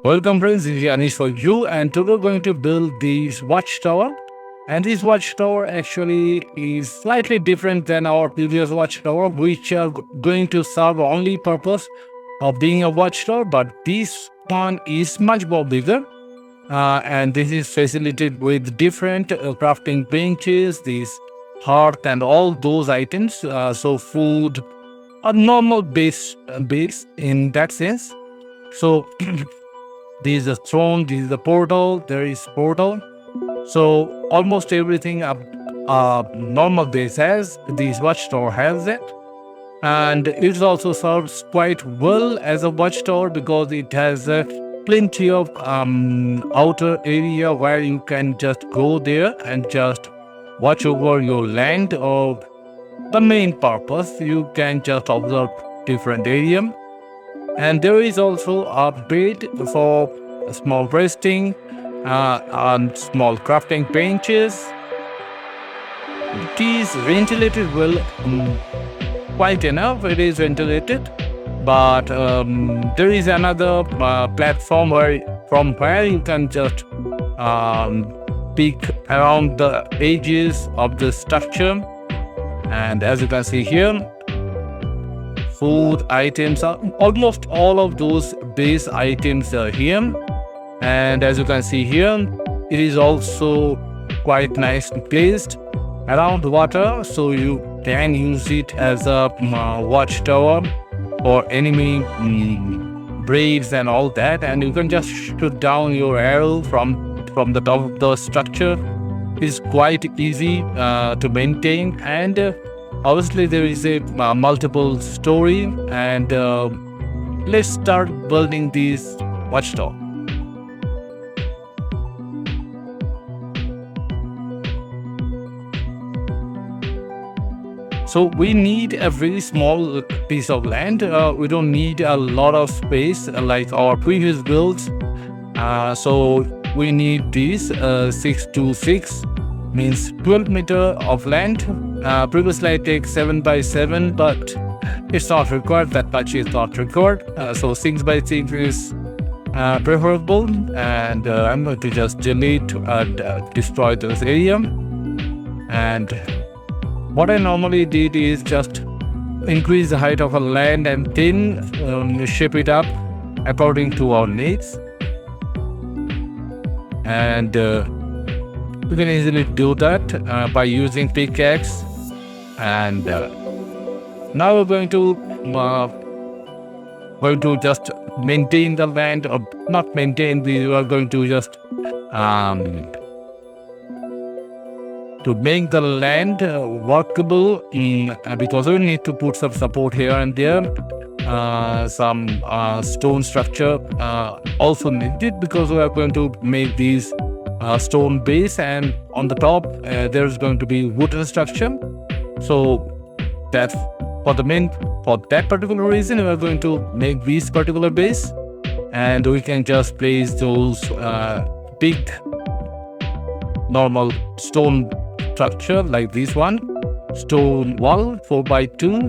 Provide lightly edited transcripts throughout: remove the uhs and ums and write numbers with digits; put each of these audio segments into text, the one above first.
Welcome friends, this is AnishforU and today we're going to build this watchtower. And this watchtower actually is slightly different than our previous watchtower, which are going to serve only purpose of being a watchtower, but this one is much more bigger. And this is facilitated with different crafting benches, this hearth and all those items. So food, a normal base in that sense. So this is a throne, this is a portal, there is portal. So almost everything a normal base has, this watchtower has it. And it also serves quite well as a watchtower because it has plenty of outer area where you can just go there and just watch over your land, or the main purpose you can just observe different area. And there is also a bed for small resting and small crafting benches. It is ventilated well, quite enough. It is ventilated, but there is another platform from where you can just peek around the edges of the structure. And as you can see here, food items are almost all of those base items are here. And as you can see here, it is also quite nicely placed around water, so you can use it as a watchtower for enemy braves and all that. And you can just shoot down your arrow from the top of the structure. It's quite easy to maintain, and obviously there is a multiple story. And let's start building this watchtower. So we need a very small piece of land. We don't need a lot of space like our previous builds. So we need this 6 to 6, means 12 meter of land. Previously I take 7 by 7, but it's not required. That much is not required. So 6 by 6 is preferable. And I'm going to just delete and destroy this area. And what I normally did is just increase the height of a land and then shape it up according to our needs. And you can easily do that by using pickaxe. And now we're going to just maintain the land, or not maintain. We are going to just to make the land workable, because we need to put some support here and there. Some stone structure also needed, because we are going to make these stone base, and on the top there's going to be wooden structure. So that's for that particular reason we are going to make this particular base. And we can just place those big normal stone structure like this one, stone wall 4 by 2,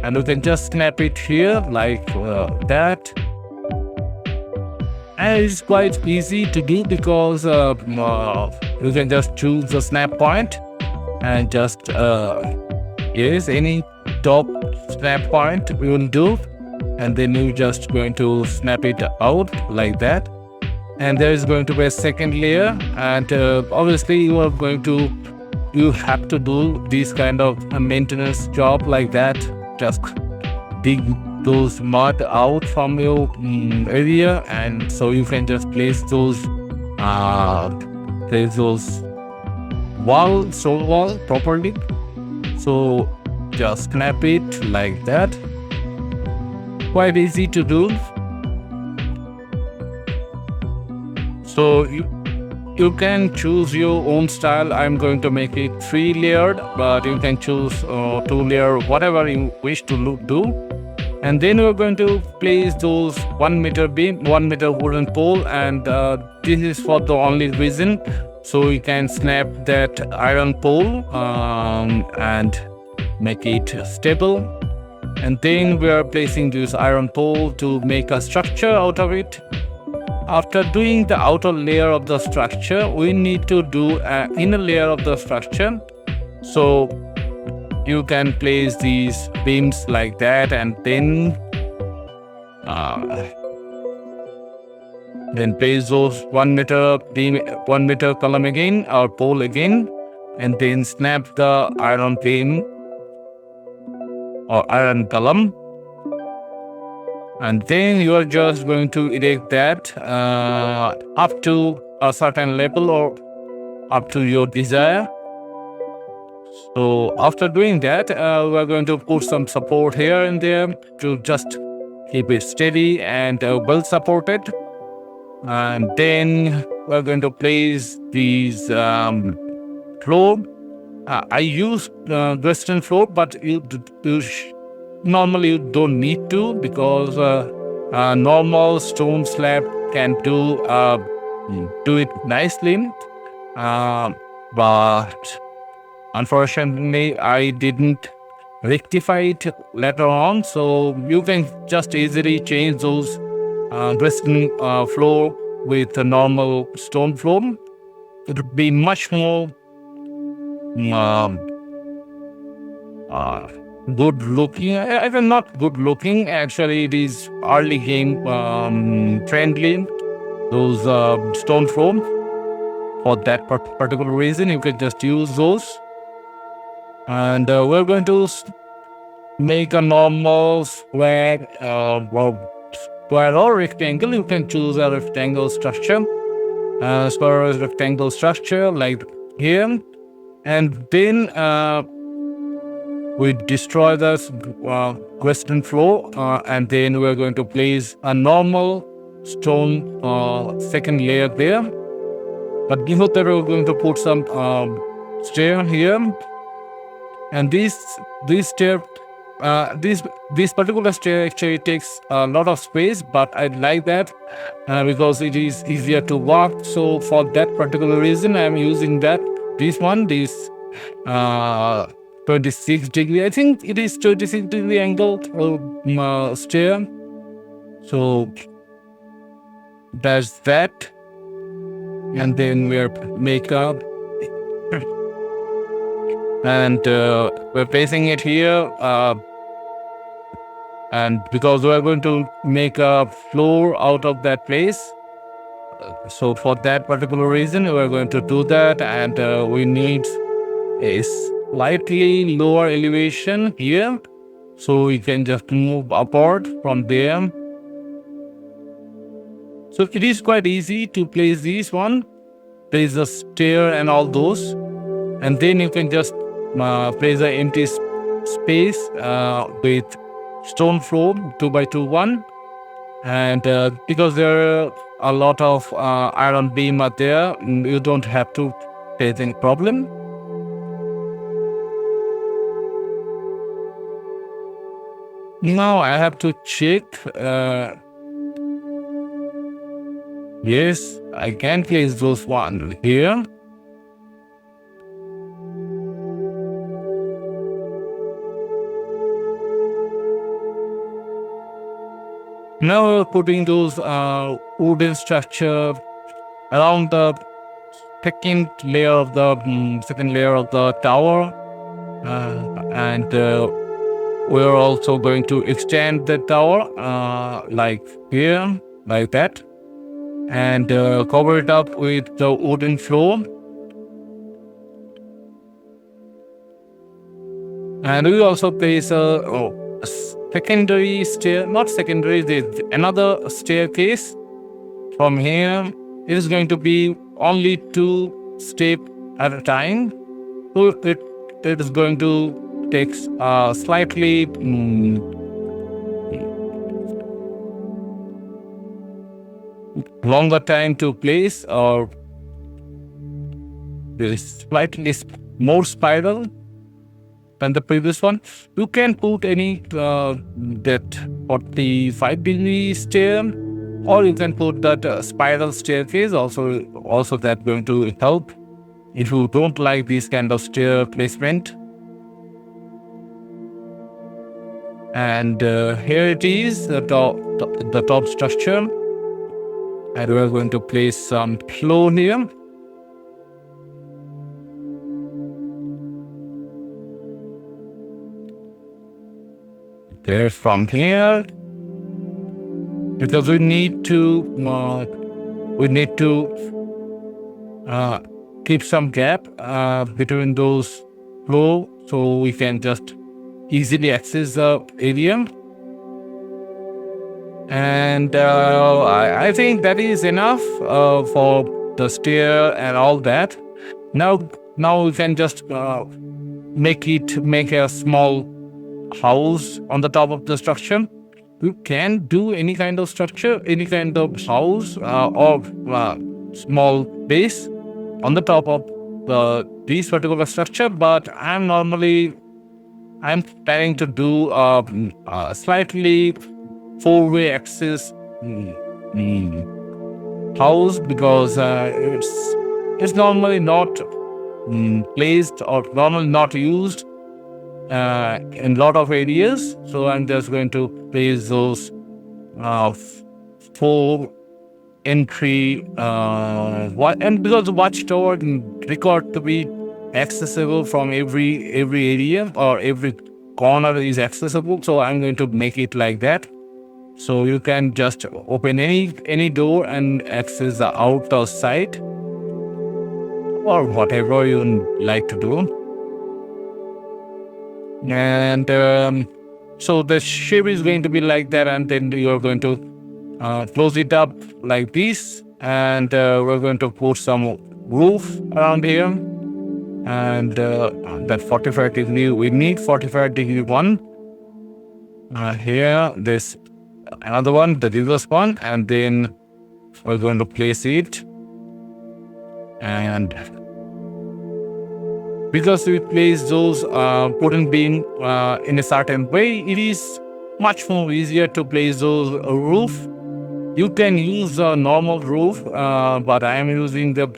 and we can just snap it here like that. And it's quite easy to do because you can just choose the snap point and just yes, any top snap point we will do, and then you just going to snap it out like that. And there is going to be a second layer, and obviously you have to do this kind of a maintenance job like that. Just dig those mud out from your area, and so you can just place those stone wall properly. So just snap it like that. Quite easy to do. So you can choose your own style. I'm going to make it 3 layered, but you can choose 2 layer, whatever you wish to do. And then we're going to place those 1 meter beam, 1 meter wooden pole, and this is for the only reason, so we can snap that iron pole and make it stable. And then we are placing this iron pole to make a structure out of it. After doing the outer layer of the structure, we need to do an inner layer of the structure. So you can place these beams like that, and then place those 1 meter beam, 1 meter column again, or pole again, and then snap the iron beam or iron column. And then you are just going to erect that up to a certain level or up to your desire. So after doing that, we're going to put some support here and there to just keep it steady and well supported. And then we're going to place these floor. I use Western floor, but normally you don't need to, because normal stone slab can do it nicely. But unfortunately, I didn't rectify it later on. So you can just easily change those Western floor with a normal stone floor. It would be much more good looking. Even not good looking, actually it is early game friendly, those stone floor. For that particular reason, you can just use those. And we're going to make a normal square or rectangle. You can choose a rectangle structure, square or rectangle structure like here. And then we destroy the western floor, and then we're going to place a normal stone second layer there. But before that, we're going to put some stair here, and this particular stair actually takes a lot of space, but I like that because it is easier to walk. So for that particular reason, I'm using this 26 degree. I think it is 26 degree angle stair. So that's that. And then we're make up, and we're placing it here. And because we're going to make a floor out of that place, so for that particular reason, we're going to do that. And we need a slightly lower elevation here, so we can just move upward from there. So it is quite easy to place this one. There is a stair and all those, and then you can just place an empty space with stone floor 2x2 one. And because there are a lot of iron beam out there, you don't have to face any problem. Now I have to check. Yes, I can place those one here. Now we're putting those wooden structure around the second layer of the tower, and we're also going to extend the tower like here, like that, and cover it up with the wooden floor. And we also place a secondary stair, not secondary, there's another staircase from here. It is going to be only 2 steps at a time. So it is going to take slightly longer time to place, or there is slightly more spiral than the previous one. You can put any that 45 degree stair, or you can put that spiral staircase. Also that going to help if you don't like this kind of stair placement. And here it is, the top structure. And we're going to place some floor here. There from here, because we need to keep some gap between those floor, so we can just easily access the area. And I think that is enough for the stair and all that. Now we can just make a small house on the top of the structure. You can do any kind of structure, any kind of house or small base on the top of this particular structure, but I'm planning to do a slightly four-way access house, because it's normally not placed or normally not used in a lot of areas. So I'm just going to place those four entry and because the watchtower required to be accessible from every area, or every corner is accessible, so I'm going to make it like that. So you can just open any door and access the outer side, or whatever you like to do. And so the shape is going to be like that, and then you're going to close it up like this, and we're going to put some roof around here, and that 45 degree, we need 45 degree one here, this another one, the reverse one, and then we're going to place it. And because we place those wooden beam in a certain way, it is much more easier to place those roof. You can use a normal roof, but I am using the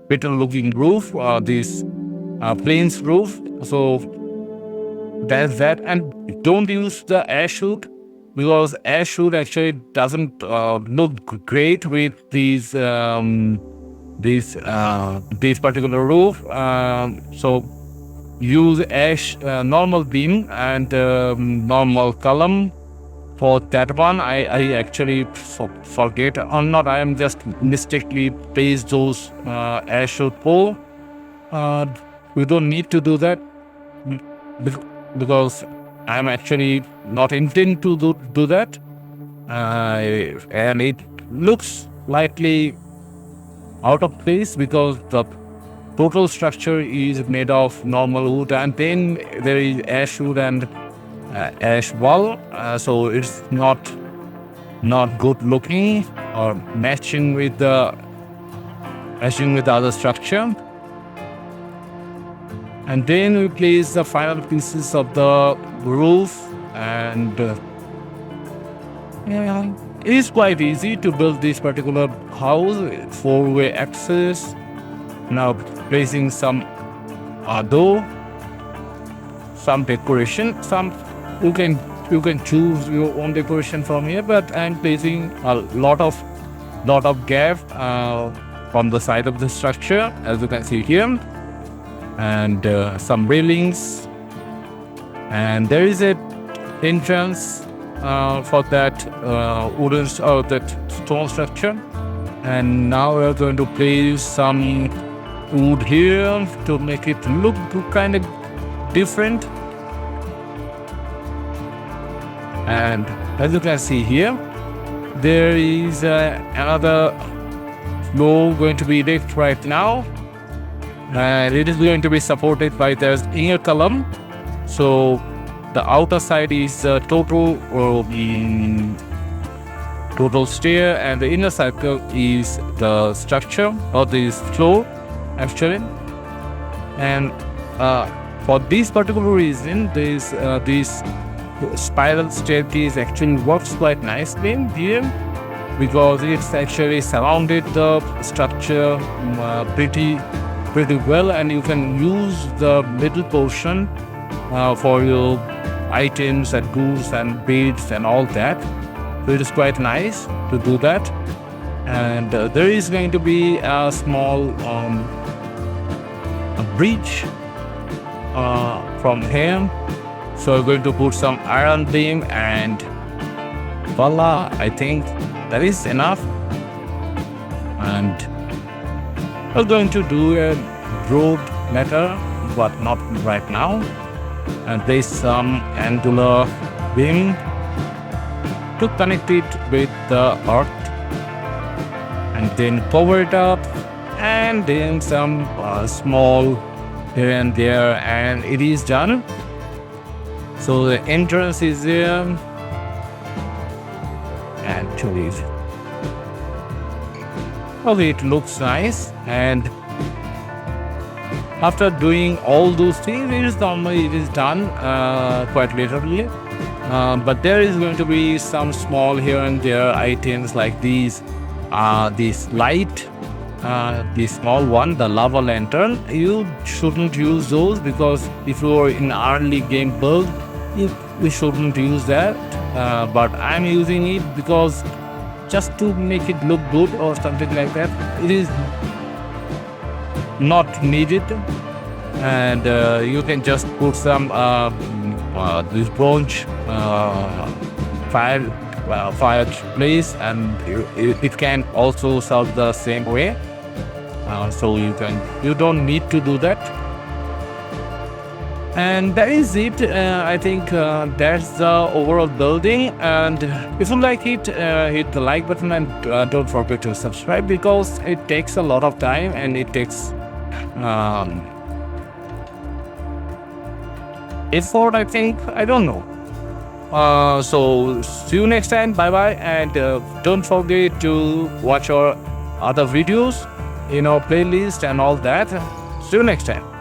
better looking roof, this plains roof. So that's that. And don't use the ash wood, because ash wood actually doesn't look great with these particular roof. So use ash normal beam and normal column for that one. I actually forget or not, I am just mistakenly placed those ash wood pole. We don't need to do that, because I'm actually not intending to do that, and it looks slightly out of place because the total structure is made of normal wood, and then there is ash wood and ash wall, so it's not good looking or matching with the other structure. And then we place the final pieces of the roof, and it is quite easy to build this particular house, four-way access. Now placing some door, some decoration, you can choose your own decoration from here, but I'm placing a lot of gap from the side of the structure, as you can see here, and some railings, and there is a entrance for that wooden or that stone structure. And now we're going to place some wood here to make it look kind of different. And as you can see here, there is another floor going to be erect right now, and it is going to be supported by this inner column. So the outer side is total stair, and the inner circle is the structure or this floor actually. And for this particular reason, this spiral staircase actually works quite nicely here, because it's actually surrounded the structure pretty well, and you can use the middle portion for your items and goods and beds and all that. So it is quite nice to do that. And there is going to be a small a bridge from here. So we're going to put some iron beam and voila, I think that is enough. And we're going to do a road later, but not right now. And place some angular beam to connect it with the earth, and then cover it up, and then some small here and there, and it is done. So the entrance is there. Actually, okay, it looks nice. And after doing all those things, it is done quite literally. But there is going to be some small here and there items like these light, the small one, the lava lantern. You shouldn't use those, because if you are in early game build, we shouldn't use that. But I'm using it because just to make it look good or something like that. It is not needed, and you can just put some this bronze fireplace, and it can also serve the same way. So you don't need to do that. And that is it. I think that's the overall building. And if you like it, hit the like button, and don't forget to subscribe, because it takes a lot of time and it takes effort, I think. I don't know. So see you next time. Bye bye. And don't forget to watch our other videos in our playlist and all that. See you next time.